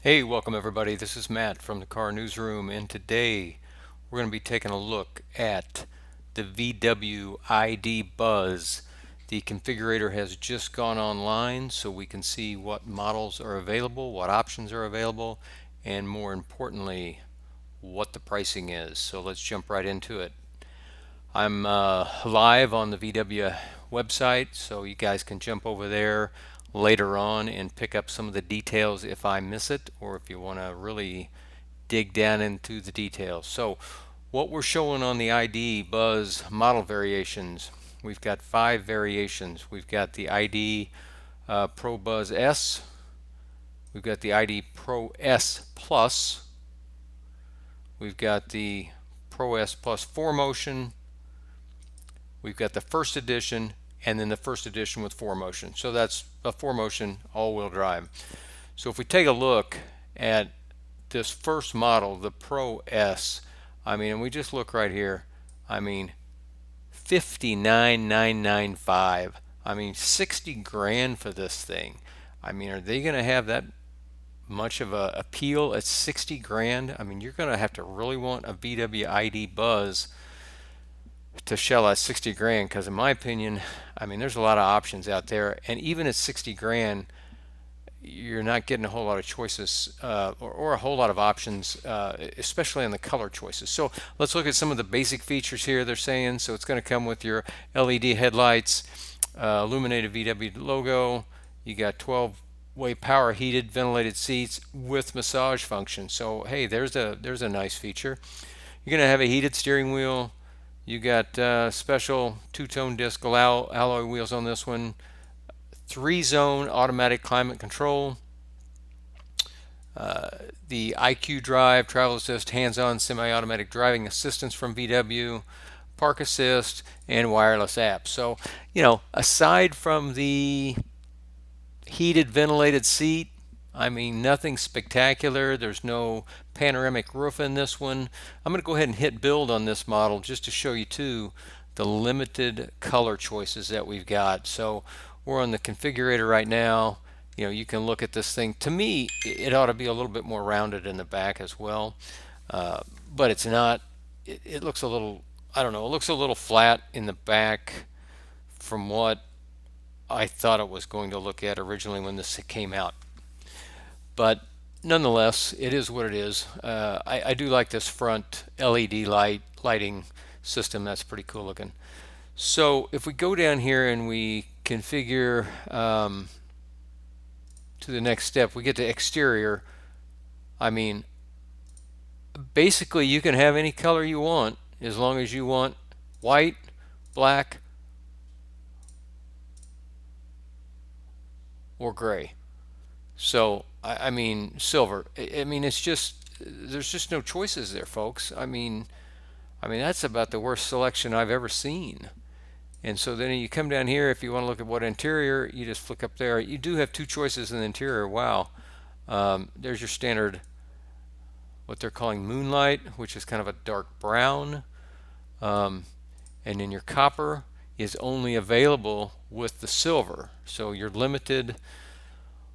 Hey, welcome everybody. This is Matt from the Car Newsroom, and today we're going to be taking a look at the VW ID Buzz. The configurator has just gone online so we can see what models are available, what options are available, and more importantly, what the pricing is. So let's jump right into it. I'm live on the VW website, so you guys can jump over there later on and pick up some of the details if I miss it, or if you want to really dig down into the details. So what we're showing on the ID Buzz model variations, we've got 5 variations. We've got the ID Pro Buzz S, we've got the ID Pro S Plus, we've got the Pro S Plus 4Motion, we've got the first edition, and then the first edition with 4Motion. So that's a 4Motion all-wheel drive. So if we take a look at this first model, the Pro S, I mean, and we just look right here, I mean, 59,995. I mean, 60 grand for this thing. I mean, are they going to have that much of a appeal at 60 grand? I mean, you're going to have to really want a VW ID Buzz to shell out 60 grand, because in my opinion, I mean, there's a lot of options out there, and even at 60 grand, you're not getting a whole lot of choices or a whole lot of options, especially on the color choices. So let's look at some of the basic features here they're saying. So it's going to come with your LED headlights, illuminated VW logo. You got 12-way power heated ventilated seats with massage function. So hey, there's a nice feature. You're going to have a heated steering wheel. You got special two-tone disc alloy wheels on this one. 3-zone automatic climate control, the IQ Drive, travel assist, hands-on semi-automatic driving assistance from VW, park assist, and wireless apps. So, aside from the heated ventilated seat, I mean, nothing spectacular. There's no panoramic roof in this one. I'm going to go ahead and hit build on this model just to show you too the limited color choices that we've got. So we're on the configurator right now. You can look at this thing. To me, it ought to be a little bit more rounded in the back as well, but it's not. It looks a little, I don't know, it looks a little flat in the back from what I thought it was going to look at originally when this came out. But nonetheless, it is what it is. I do like this front LED lighting system. That's pretty cool looking. So if we go down here and we configure to the next step, we get to exterior. I mean, basically you can have any color you want as long as you want white, black, or gray. So I mean silver. I mean, it's just, there's just no choices there, folks. I mean that's about the worst selection I've ever seen. And so then you come down here, if you want to look at what interior, you just flick up there. You do have 2 choices in the interior. Wow. There's your standard, what they're calling moonlight, which is kind of a dark brown. Um, and then your copper is only available with the silver. So you're limited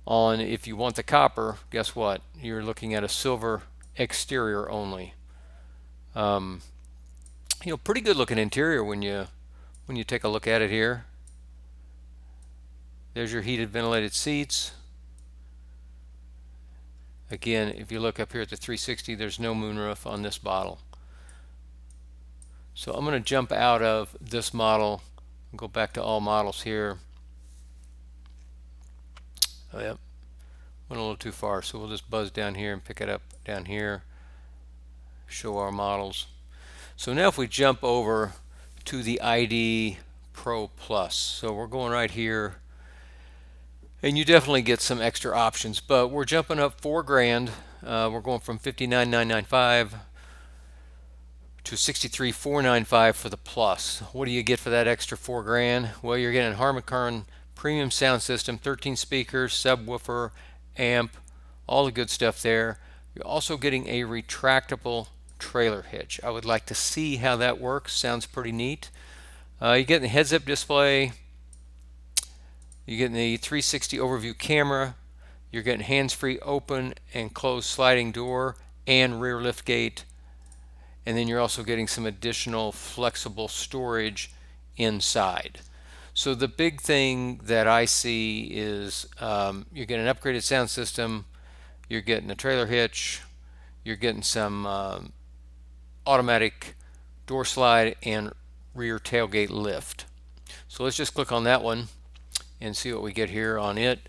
on, if you want the copper, guess what? You're looking at a silver exterior only. Um, Pretty good looking interior when you take a look at it here. There's your heated ventilated seats. Again, if you look up here at the 360, there's no moonroof on this model. So I'm going to jump out of this model and go back to all models here. Oh, yep, went a little too far, so we'll just buzz down here and pick it up down here, show our models. So now if we jump over to the ID Pro Plus, so we're going right here, and you definitely get some extra options, but we're jumping up 4 grand. We're going from 59,995 to 63,495 for the Plus. What do you get for that extra 4 grand? Well, you're getting Harman premium sound system, 13 speakers, subwoofer, amp, all the good stuff there. You're also getting a retractable trailer hitch. I would like to see how that works. Sounds pretty neat. You're getting the heads-up display. You're getting the 360 overview camera. You're getting hands-free open and close sliding door and rear lift gate. And then you're also getting some additional flexible storage inside. So the big thing that I see is you're getting an upgraded sound system, you're getting a trailer hitch, you're getting some automatic door slide and rear tailgate lift. So let's just click on that one and see what we get here on it.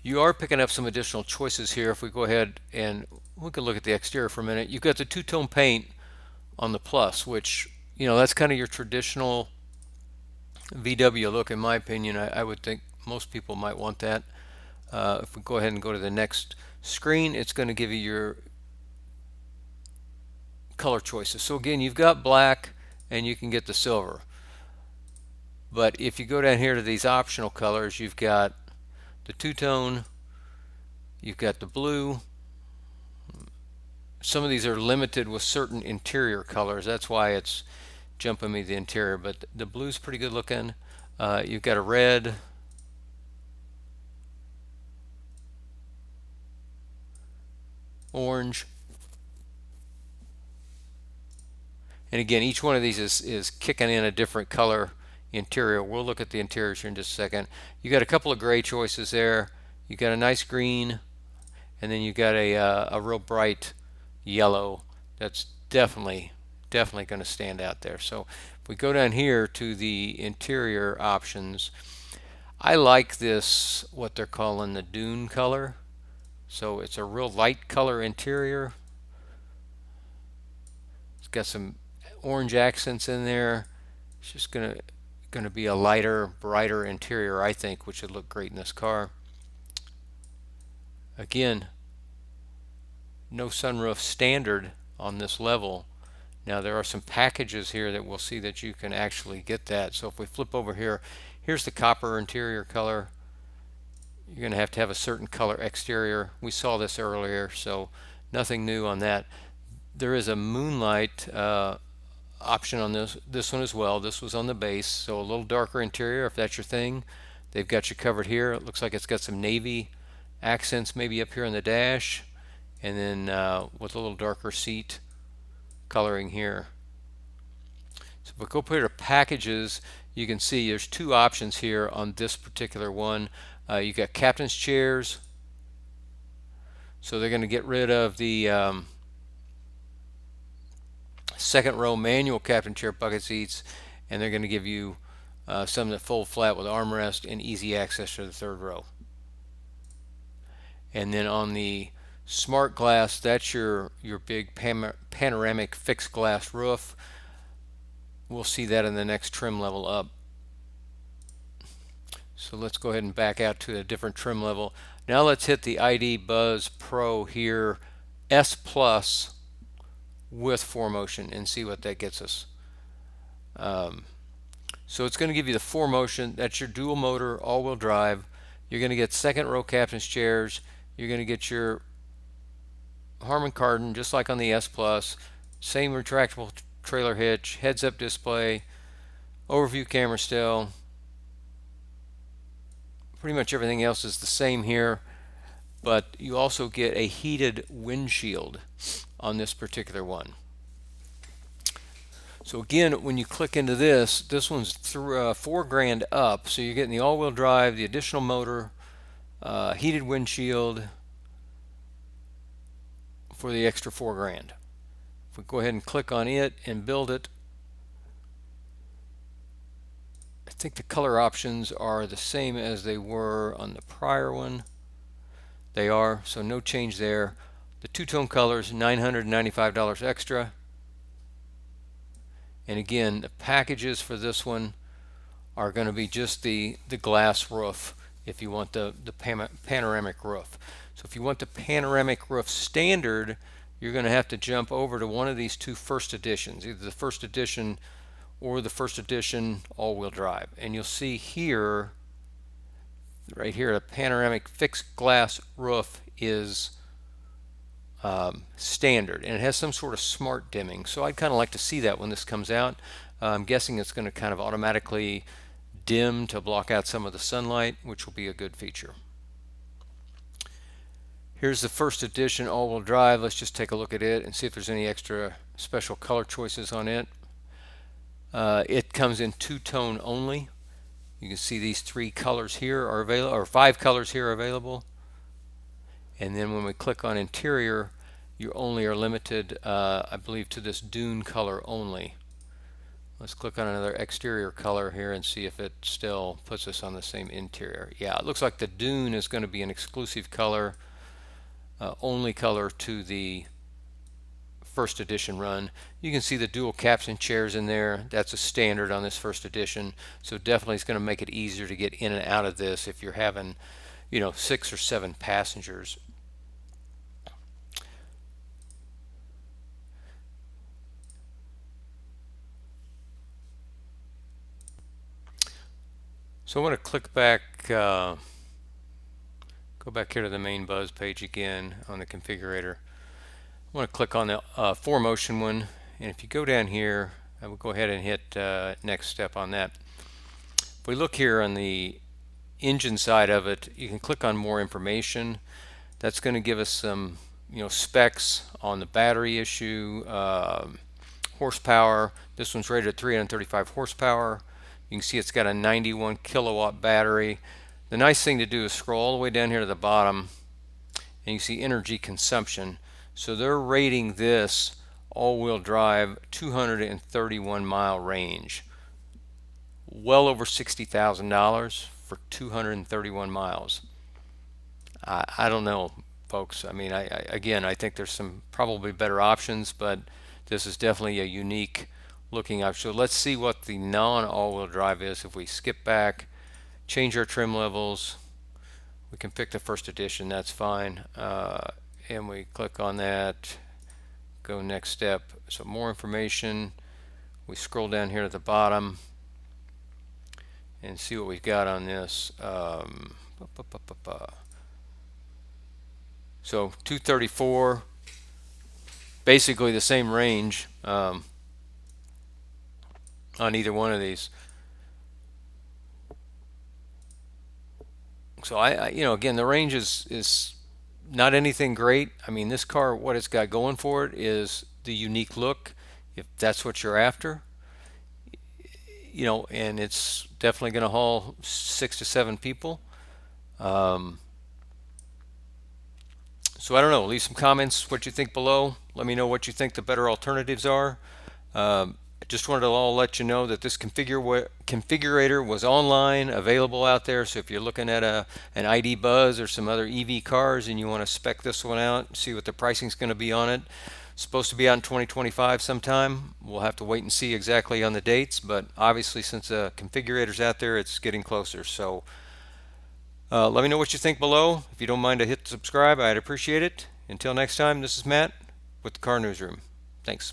You are picking up some additional choices here. If we go ahead and we can look at the exterior for a minute, you've got the two-tone paint on the Plus, which, you know, that's kind of your traditional VW look. In my opinion, I would think most people might want that. If we go ahead and go to the next screen, it's going to give you your color choices. So again, you've got black and you can get the silver. But if you go down here to these optional colors, you've got the two-tone, you've got the blue. Some of these are limited with certain interior colors. That's why it's jumping me the interior, but the blue's pretty good looking. You've got a red, orange, and again, each one of these is kicking in a different color interior. We'll look at the interiors here in just a second. You got a couple of gray choices there. You got a nice green, and then you got a real bright yellow. That's definitely going to stand out there. So if we go down here to the interior options, I like this, what they're calling the dune color. So it's a real light color interior. It's got some orange accents in there. It's just going to be a lighter, brighter interior, I think, which would look great in this car. Again, no sunroof standard on this level. Now there are some packages here that we'll see that you can actually get that. So if we flip over here, here's the copper interior color. You're going to have a certain color exterior. We saw this earlier, so nothing new on that. There is a moonlight option on this one as well. This was on the base, so a little darker interior if that's your thing. They've got you covered here. It looks like it's got some navy accents maybe up here on the dash, and then with a little darker seat coloring here. So if we go put it to packages, you can see there's two options here on this particular one. You got captain's chairs, so they're going to get rid of the second row manual captain chair bucket seats, and they're going to give you some that fold flat with armrest and easy access to the third row. And then on the smart glass, that's your big panoramic fixed glass roof. We'll see that in the next trim level up. So let's go ahead and back out to a different trim level. Now let's hit the ID Buzz Pro here, S Plus with 4Motion, and see what that gets us. So it's going to give you the 4Motion. That's your dual motor all-wheel drive. You're going to get second row captain's chairs. You're going to get your Harman Kardon just like on the S Plus. Same retractable trailer hitch, heads-up display, overview camera still. Pretty much everything else is the same here, but you also get a heated windshield on this particular one. So again, when you click into this one's through $4,000 up, so you're getting the all-wheel drive, the additional motor, heated windshield for the extra $4,000. If we go ahead and click on it and build it, I think the color options are the same as they were on the prior one. They are, so no change there. The two-tone colors, $995 extra. And again, the packages for this one are going to be just the glass roof if you want the panoramic roof. So if you want the panoramic roof standard, you're going to have to jump over to one of these two first editions, either the first edition or the first edition all-wheel drive. And you'll see here, right here, a panoramic fixed glass roof is standard, and it has some sort of smart dimming. So I'd kind of like to see that when this comes out. I'm guessing it's going to kind of automatically dim to block out some of the sunlight, which will be a good feature. Here's the first edition all-wheel drive. Let's just take a look at it and see if there's any extra special color choices on it. It comes in two-tone only. You can see these three colors here are available, or five colors here are available. And then when we click on interior, you only are limited, I believe, to this dune color only. Let's click on another exterior color here and see if it still puts us on the same interior. Yeah, it looks like the dune is going to be an exclusive color, only color to the first edition run. You can see the dual captain chairs in there. That's a standard on this first edition, so definitely it's going to make it easier to get in and out of this if you're having, 6 or 7 passengers. So I want to click back, go back here to the main Buzz page again on the configurator. I want to click on the 4Motion one, and if you go down here, I will go ahead and hit next step on that. If we look here on the engine side of it, you can click on more information. That's going to give us some specs on the battery issue, horsepower. This one's rated at 335 horsepower. You can see it's got a 91 kilowatt battery. The nice thing to do is scroll all the way down here to the bottom, and you see energy consumption. So they're rating this all-wheel drive 231 mile range. Well over $60,000 for 231 miles. I don't know, folks. I mean, again, I think there's some probably better options, but this is definitely a unique looking option. So let's see what the non-all-wheel drive is. If we skip back, change our trim levels, we can pick the first edition, that's fine. And we click on that, go next step. So more information, we scroll down here at the bottom and see what we've got on this. So 234, basically the same range on either one of these. So again, the range is not anything great. I mean, this car, what it's got going for it is the unique look, if that's what you're after. And it's definitely going to haul 6 to 7 people. So I don't know, leave some comments what you think below. Let me know what you think the better alternatives are. I just wanted to let you know that this configurator was online, available out there. So if you're looking at an ID Buzz or some other EV cars and you want to spec this one out, see what the pricing is going to be on it. It's supposed to be out in 2025 sometime. We'll have to wait and see exactly on the dates, but obviously since the configurator's out there, it's getting closer. So let me know what you think below. If you don't mind to hit subscribe, I'd appreciate it. Until next time, this is Matt with the Car Newsroom. Thanks.